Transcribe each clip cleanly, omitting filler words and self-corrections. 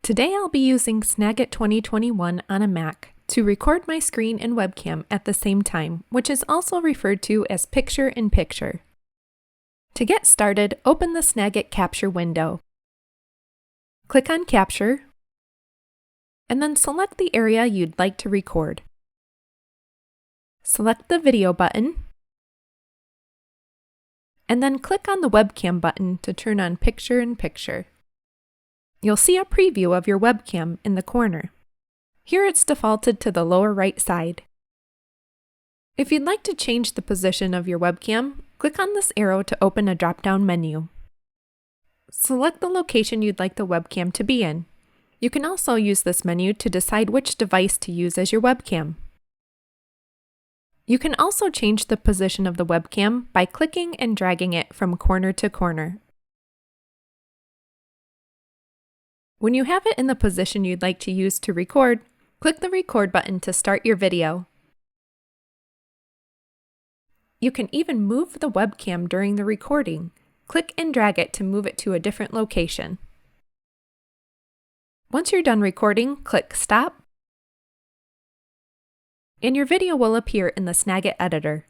Today I'll be using Snagit 2021 on a Mac to record my screen and webcam at the same time, which is also referred to as picture-in-picture. To get started, open the Snagit Capture window. Click on Capture, and then select the area you'd like to record. Select the Video button, and then click on the Webcam button to turn on Picture-in-Picture. You'll see a preview of your webcam in the corner. Here it's defaulted to the lower right side. If you'd like to change the position of your webcam, click on this arrow to open a drop-down menu. Select the location you'd like the webcam to be in. You can also use this menu to decide which device to use as your webcam. You can also change the position of the webcam by clicking and dragging it from corner to corner. When you have it in the position you'd like to use to record, click the Record button to start your video. You can even move the webcam during the recording. Click and drag it to move it to a different location. Once you're done recording, click Stop, and your video will appear in the Snagit editor.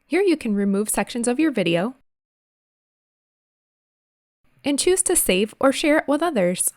Here you can remove sections of your video and choose to save or share it with others.